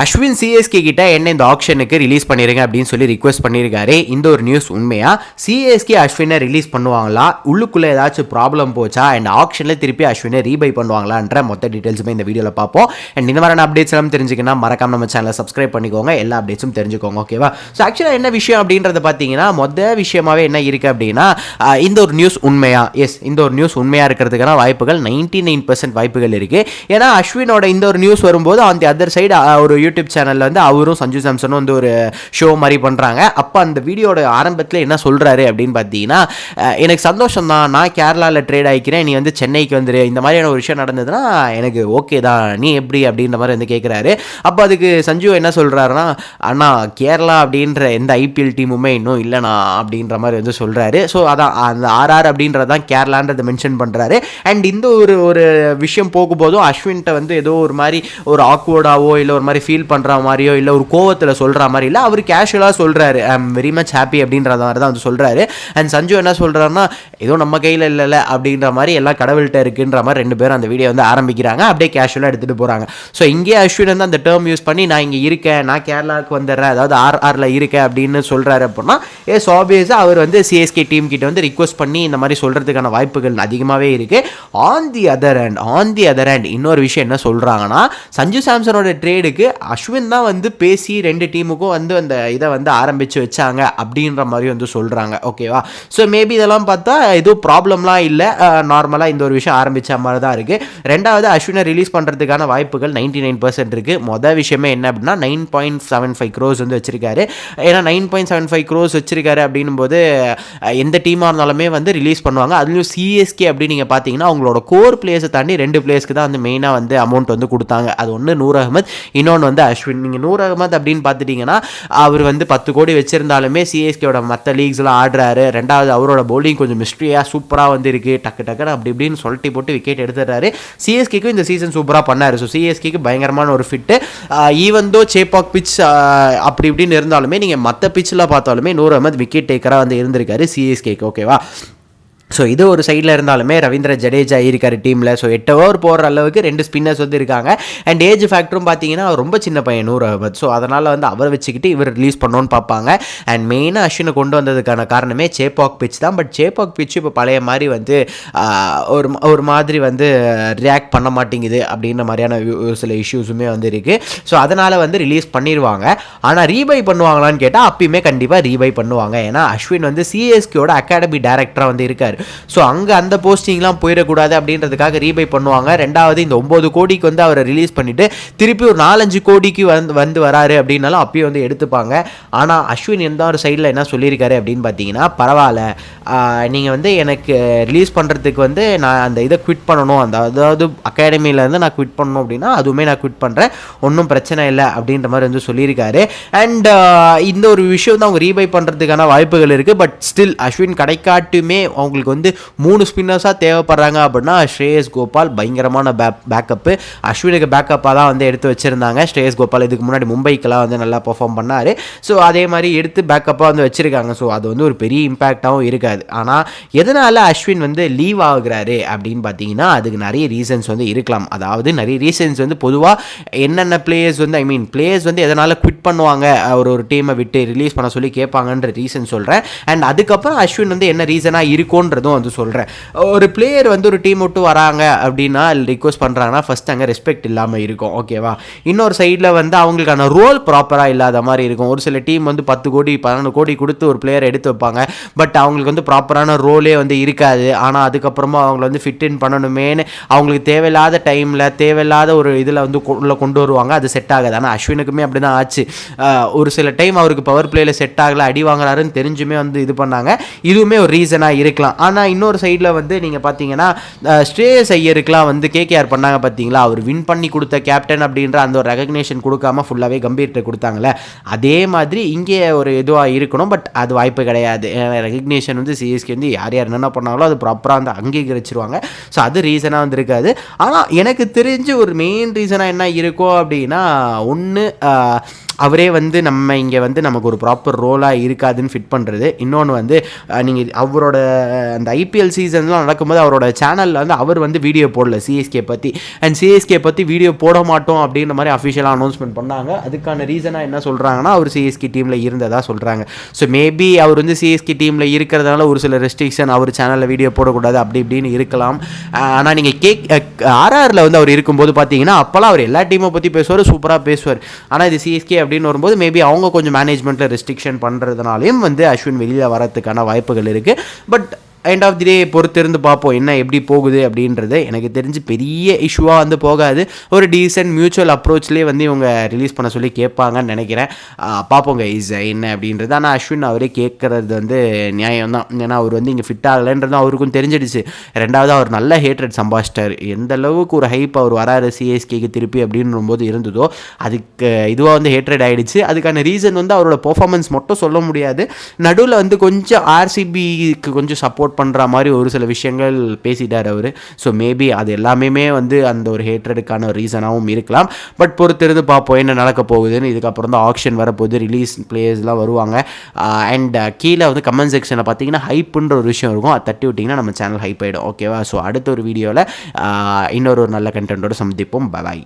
Ashwin CSK கிட்ட என்ன இந்த ஆக்ஷனுக்கு ரிலீஸ் பண்ணிருங்க அப்படின்னு சொல்லி ரிக்வெஸ்ட் பண்ணியிருக்காரு. இந்த ஒரு நியூஸ் உண்மையா? சிஎஸ்கே அஸ்வினை ரிலீஸ் பண்ணுவாங்களா? உள்ளுக்குள்ள ஏதாச்சும் ப்ராப்ளம் போச்சா? அண்ட் ஆக்ஷனில் திருப்பி அஸ்வினை ரீபை பண்ணுவாங்களான்ற மொத்த டீட்டெயில்ஸுமே இந்த வீடியோவில் பார்ப்போம். அண்ட் இந்த மாதிரியான அப்டேட்ஸ் எல்லாம் தெரிஞ்சுக்கணும் மறக்காம நம்ம சேனலை சப்ஸ்கிரைப் பண்ணிக்கோங்க. எல்லா அப்டேட்ஸும் தெரிஞ்சுக்கோங்க. ஓகேவா? ஸோ ஆக்சுவலாக என்ன விஷயம் அப்படின்றத பார்த்தீங்கன்னா, மொதல் விஷயமாவே என்ன இருக்குது அப்படின்னா, இந்த ஒரு நியூஸ் உண்மையா? எஸ், இந்த ஒரு நியூஸ் உண்மையாக இருக்கிறதுக்கான வாய்ப்புகள் 99% வாய்ப்புகள் இருக்குது. ஏன்னா அஸ்வினோட இந்த ஒரு நியூஸ் வரும்போது அந்த அதர் சைடு ஒரு யூடியூப் சேனலில் வந்து அவரும் சஞ்சு சாம்சனும் வந்து ஒரு ஷோ மாதிரி பண்ணுறாங்க. அப்போ அந்த வீடியோட ஆரம்பத்தில் என்ன சொல்கிறாரு அப்படின்னு பார்த்தீங்கன்னா, எனக்கு சந்தோஷம் தான், நான் கேரளாவில் ட்ரேட் ஆகிக்கிறேன், நீ வந்து சென்னைக்கு வந்துரு, இந்த மாதிரியான ஒரு விஷயம் நடந்ததுன்னா எனக்கு ஓகே தான், நீ எப்படி அப்படின்ற மாதிரி வந்து கேட்குறாரு. அப்போ அதுக்கு சஞ்சு என்ன சொல்கிறாருன்னா, அண்ணா கேரளா அப்படின்ற எந்த ஐபிஎல் டீமுமே இன்னும் இல்லைண்ணா அப்படின்ற மாதிரி வந்து சொல்கிறாரு. ஸோ அதான் அந்த ஆர்ஆர் அப்படின்றதான் கேரளான்றதை மென்ஷன் பண்ணுறாரு. அண்ட் இந்த ஒரு விஷயம் போகும்போதும் அஸ்வின்கிட்ட வந்து ஏதோ ஒரு மாதிரி ஒரு ஆக்வர்டாவோ இல்லை ஒரு மாதிரி ஃபீல் பண்ணுற மாதிரியோ இல்லை ஒரு கோவத்தில் சொல்கிற மாதிரி இல்லை, அவர் கேஷுவலாக சொல்கிறாரு, I am very much happy அப்படின்ற மாதிரி தான் வந்து சொல்கிறாரு. அண்ட் சஞ்சு என்ன சொல்கிறாருன்னா, ஏதோ நம்ம கையில் இல்லைல்ல அப்படின்ற மாதிரி எல்லாம் கடவுள்கிட்ட இருக்குன்ற மாதிரி ரெண்டு பேரும் அந்த வீடியோ வந்து ஆரம்பிக்கிறாங்க. அப்படியே கேஷுவலாக எடுத்துகிட்டு போகிறாங்க. ஸோ இங்கே அஸ்வின் வந்து அந்த டேர்ம் யூஸ் பண்ணி நான் இங்கே இருக்கேன், நான் கேரளாவுக்கு வந்துடுறேன், அதாவது ஆர்ஆரில் இருக்கேன் அப்படின்னு சொல்கிறாரு. அப்படின்னா ஆப்வியஸாக அவர் வந்து சிஎஸ்கே டீம் கிட்ட வந்து ரிக்வஸ்ட் பண்ணி இந்த மாதிரி சொல்கிறதுக்கான வாய்ப்புகள் அதிகமாகவே இருக்குது. ஆன் தி அதர் ஹேண்ட் இன்னொரு விஷயம் என்ன சொல்கிறாங்கன்னா, சஞ்சு சாம்சனோட ட்ரேடுக்கு அஸ்வின் தான் வந்து பேசி ரெண்டு டீமுக்கும் வந்து அந்த இதை வந்து ஆரம்பித்து வச்சாங்க அப்படின்ற மாதிரி வந்து சொல்கிறாங்க. ஓகேவா? ஸோ மேபி இதெல்லாம் பார்த்தா எதுவும் ப்ராப்ளம்லாம் இல்லை, நார்மலாக இந்த ஒரு விஷயம் ஆரம்பித்த மாதிரி தான் இருக்குது. ரெண்டாவது, அஸ்வினை ரிலீஸ் பண்ணுறதுக்கான வாய்ப்புகள் 99% இருக்குது. மொதல் விஷயமே என்ன அப்படின்னா, 9.75 crores வந்து வச்சிருக்காரு. ஏன்னா 9.75 crores வச்சிருக்காரு அப்படின்னும் போது எந்த டீமாக இருந்தாலுமே வந்து ரிலீஸ் பண்ணுவாங்க. அதுலேயும் சிஎஸ்கே அப்படின்னு நீங்கள் பார்த்தீங்கன்னா அவங்களோட கோர் பிளேயர்ஸை தாண்டி ரெண்டு பிளேயர்ஸ்க்கு தான் வந்து மெயினாக வந்து அமௌண்ட் வந்து கொடுத்தாங்க. அது ஒன்று நூர் அகமத், இன்னொன்று வந்து அஸ்வின். நீங்கள் நூர் அகமத் அப்படின்னு பார்த்துட்டிங்கன்னா அவர் வந்து 10 கோடி வச்சிருந்தாலுமே சிஎஸ்கேயோட மற்ற லீக்ஸ்லாம் ஆடுறாரு. ரெண்டாவது அவரோட பவுலிங் கொஞ்சம் மிஸ்ட்ரியாக சூப்பராக வந்து இருக்குது, டக்குன்னு அப்படி இப்படின்னு சொல்லிட்டு போட்டு விக்கெட் எடுத்துடுறாரு. சிஎஸ்கேக்கும் இந்த சீசன் சூப்பராக பண்ணார். ஸோ சிஎஸ்கேக்கு பயங்கரமான ஒரு fit. Even though Chepauk pitch அப்படி இப்படின்னு இருந்தாலுமே நீங்கள் மற்ற பிச்சில் பார்த்தாலுமே நூர் அகமத் விக்கெட் டேக்கராக வந்து இருந்திருக்காரு சிஎஸ்கேக்கு. ஓகேவா? ஸோ இது ஒரு சைடில் இருந்தாலுமே ரவீந்திர ஜடேஜா இருக்கார் டீமில். ஸோ 8 ஓவர் போடுற அளவுக்கு 2 ஸ்பின்னர்ஸ் வந்து இருக்காங்க. அண்ட் ஏஜ் ஃபேக்டரும் பார்த்தீங்கன்னா அவர் ரொம்ப சின்ன பையன் நூர் அகமத். ஸோ அதனால் வந்து அவர் வச்சுக்கிட்டு இவர் ரிலீஸ் பண்ணோன்னு பார்ப்பாங்க. அண்ட் மெயினாக அஸ்வினை கொண்டு வந்ததுக்கான காரணமே சேப்பாக் பிச் தான். பட் சேப்பாக் பிச் இப்போ பழைய மாதிரி வந்து ஒரு மாதிரி வந்து ரியாக்ட் பண்ண மாட்டேங்குது அப்படின்ற மாதிரியான சில இஷ்யூஸுமே வந்து இருக்குது. ஸோ அதனால் வந்து ரிலீஸ் பண்ணிடுவாங்க. ஆனால் ரீபை பண்ணுவாங்களான்னு கேட்டால் அப்பயுமே கண்டிப்பாக ரீபை பண்ணுவாங்க. ஏன்னா அஸ்வின் வந்து சிஎஸ்கேயோட அகாடமி டைரக்டராக வந்து இருக்கார். ஸோ அங்கே அந்த போஸ்டிங்லாம் போயிடக்கூடாது அப்படின்றதுக்காக ரீபை பண்ணுவாங்க. ரெண்டாவது, இந்த 9 கோடிக்கு வந்து அவரை ரிலீஸ் பண்ணிவிட்டு திருப்பி ஒரு 4-5 கோடிக்கு வந்து வராரு அப்படின்னாலும் அப்பயும் வந்து எடுத்துப்பாங்க. ஆனால் அஸ்வின் எந்த ஒரு சைடில் என்ன சொல்லியிருக்காரு அப்படின்னு பார்த்தீங்கன்னா, பரவாயில்ல, நீங்கள் வந்து எனக்கு ரிலீஸ் பண்ணுறதுக்கு வந்து நான் அந்த இதை குவிட் பண்ணணும், அதாவது அகாடமியிலேருந்து நான் குவிட் பண்ணணும் அப்படின்னா அதுவுமே நான் குவிட் பண்ணுறேன், ஒன்றும் பிரச்சனை இல்லை அப்படின்ற மாதிரி வந்து சொல்லியிருக்காரு. அண்ட் இந்த ஒரு விஷயம் தான் அவங்க ரீபை பண்ணுறதுக்கான வாய்ப்புகள் இருக்குது. பட் ஸ்டில் அஸ்வின் கடைக்காட்டுமே அவங்களுக்கு வந்து 3 ஸ்பின்னர்ஸாக தேவைப்படுறாங்க அப்படின்னா ஸ்ரேயஸ் கோபால் பயங்கரமான பேக்கப்பு. அஸ்வினுக்கு பேக்கப்பாக தான் வந்து எடுத்து வச்சுருந்தாங்க. ஸ்ரேயஸ் கோபால் இதுக்கு முன்னாடி மும்பைக்கெல்லாம் வந்து நல்லா பெர்ஃபார்ம் பண்ணார். ஸோ அதே மாதிரி எடுத்து பேக்கப்பாக வந்து வச்சுருக்காங்க. ஸோ அது வந்து ஒரு பெரிய இம்பேக்டாகவும் இருக்காது. ஆனால் எதனால் அஸ்வின் வந்து லீவ் ஆகுறாரு அப்படின்னு பார்த்தீங்கன்னா அதுக்கு நிறைய ரீசன்ஸ் வந்து இருக்கலாம். அதாவது நிறைய ரீசன்ஸ் வந்து பொதுவாக என்னென்ன பிளேயர்ஸ் வந்து பிளேயர்ஸ் வந்து எதனால் குவிட் பண்ணுவாங்க, ஒரு டீமை விட்டு ரிலீஸ் பண்ண சொல்லி கேட்பாங்கன்ற ரீசன் சொல்கிறேன். அண்ட் அதுக்கப்புறம் அஸ்வின் வந்து என்ன ரீசனாக இருக்கும்ன்றதும் வந்து சொல்கிறேன். ஒரு பிளேயர் வந்து ஒரு டீம் விட்டு வராங்க அப்படின்னா ரிக்வஸ்ட் பண்ணுறாங்கன்னா ஃபஸ்ட் அங்கே ரெஸ்பெக்ட் இல்லாமல் இருக்கும். ஓகேவா? இன்னொரு சைடில் வந்து அவங்களுக்கான ரோல் ப்ராப்பராக இல்லாத மாதிரி இருக்கும். ஒரு சில டீம் வந்து 10 கோடி 11 கோடி கொடுத்து ஒரு பிளேயர் எடுத்து வைப்பாங்க. பட் அவங்களுக்கு வந்து ப்ராப்பரான ரோலே வந்து இருக்காது. ஆனால் அதுக்கப்புறமா அவங்கள வந்து ஃபிட் இன் பண்ணணுமேனு அவங்களுக்கு தேவையில்லாத டைமில் தேவையில்லாத ஒரு இதில் வந்து உள்ள கொண்டு வருவாங்க. அது செட் ஆகாது. ஆனால் அஸ்வினுக்குமே அப்படி தான் ஆச்சு. ஒரு சில டைம் அவருக்கு பவர் பிளேயில் செட் ஆகலை, அடி வாங்குறாருன்னு தெரிஞ்சுமே வந்து இது பண்ணாங்க. இதுவுமே ஒரு ரீசனாக இருக்கலாம். ஆனால் இன்னொரு சைடில் வந்து நீங்கள் பார்த்தீங்கன்னா ஸ்ரேயஸ் ஐயருக்குலாம் வந்து கேகேஆர் பண்ணாங்க பார்த்தீங்களா, அவர் வின் பண்ணி கொடுத்த கேப்டன் அப்படின்ற அந்த ஒரு ரெகக்னேஷன் கொடுக்காம ஃபுல்லாகவே கம்பீர்கிட்ட கொடுத்தாங்களே, அதே மாதிரி இங்கே ஒரு இதுவாக இருக்கணும். பட் அது வாய்ப்பு கிடையாது. ரெகக்னேஷன் வந்து சிஎஸ்கே வந்து யார் என்னென்ன பண்ணாங்களோ அது ப்ராப்பராக வந்து அங்கீகரிச்சிருவாங்க. ஸோ அது ரீசனாக வந்து இருக்காது. ஆனால் எனக்கு தெரிஞ்சு ஒரு மெயின் ரீசனாக என்ன இருக்கும் அப்படின்னா, ஒன்று அவரே வந்து நம்ம இங்கே வந்து நமக்கு ஒரு ப்ராப்பர் ரோலாக இருக்காதுன்னு ஃபிட் பண்ணுறது. இன்னொன்று வந்து நீங்கள் அவரோட அந்த ஐபிஎல் சீசன்லாம் நடக்கும்போது அவரோட சேனலில் வந்து அவர் வந்து வீடியோ போடல சிஎஸ்கே பற்றி. அண்ட் சிஎஸ்கே பற்றி வீடியோ போட மாட்டோம் அப்படின்ற மாதிரி அஃபிஷியலாக அனௌன்ஸ்மெண்ட் பண்ணாங்க. அதுக்கான ரீசனாக என்ன சொல்கிறாங்கன்னா அவர் சிஎஸ்கே டீமில் இருந்ததாக சொல்கிறாங்க. ஸோ மேபி அவர் வந்து சிஎஸ்கே டீமில் இருக்கிறதுனால ஒரு சில ரெஸ்ட்ரிக்ஷன், அவர் சேனலில் வீடியோ போடக்கூடாது அப்படி இப்படின்னு இருக்கலாம். ஆனால் நீங்கள் ஆர்ஆரில் வந்து அவர் இருக்கும்போது பார்த்தீங்கன்னா அப்போல்லாம் அவர் எல்லா டீமை பற்றி பேசுவார், சூப்பராக பேசுவார். ஆனால் இது சிஎஸ்கே அப்படின்னு வரும்போது மேபி அவங்க கொஞ்சம் மேனேஜ்மெண்ட்டில் ரெஸ்ட்ரிக்ஷன் பண்ணுறதுனாலையும் வந்து அஸ்வின் வெளியில் வரதுக்கான வாய்ப்புகள் இருக்குது. பட் எண்ட் ஆஃப் தி டே பொறுத்திருந்து பார்ப்போம் என்ன எப்படி போகுது அப்படின்றது. எனக்கு தெரிஞ்சு பெரிய இஷ்யூவாக வந்து போகாது. ஒரு டீசென்ட் மியூச்சுவல் அப்ரோச்லேயே வந்து இவங்க ரிலீஸ் பண்ண சொல்லி கேட்பாங்கன்னு நினைக்கிறேன். பார்ப்போங்க இஸ் என்ன அப்படின்றது. ஆனால் அஸ்வின் அவரே கேட்குறது வந்து நியாயம் தான். ஏன்னா அவர் வந்து இங்கே ஃபிட் ஆகலைன்றது அவருக்கும் தெரிஞ்சிடுச்சு. ரெண்டாவது அவர் நல்ல ஹேட்ரட் சம்பாதிச்சிட்டார். எந்த அளவுக்கு ஒரு ஹைப் அவர் வராரு சிஎஸ்கேக்கு திருப்பி அப்படின்னும் போது இருந்ததோ அதுக்கு இதுவாக வந்து ஹேட்ரட் ஆகிடுச்சு. அதுக்கான ரீசன் வந்து அவரோட பெர்ஃபார்மன்ஸ் மட்டும் சொல்ல முடியாது. நடுவில் வந்து கொஞ்சம் ஆர்சிபிக்கு கொஞ்சம் சப்போர்ட் பண்ணுற மாதிரி ஒரு சில விஷயங்கள் பேசிட்டார் அவர். ஸோ மேபி அது எல்லாமே வந்து அந்த ஒரு ஹேட்ரடுக்கான ரீசனாகவும் இருக்கலாம். பட் பொறுத்திருந்து பார்ப்போம் என்ன நடக்க போகுதுன்னு. இதுக்கப்புறம் தான் ஆக்ஷன் வரப்போகுது, ரிலீஸ் பிளேயர்ஸ்லாம் வருவாங்க. அண்ட் கீழே வந்து கமெண்ட் செக்ஷனில் பார்த்தீங்கன்னா ஹைப்புன்ற ஒரு விஷயம் இருக்கும். அது தட்டி விட்டிங்கன்னா நம்ம சேனல் ஹைப் ஆகிடும். ஓகேவா? ஸோ அடுத்த ஒரு வீடியோவில் இன்னொரு நல்ல கண்டென்ட்டோட சந்திப்போம். பாய்.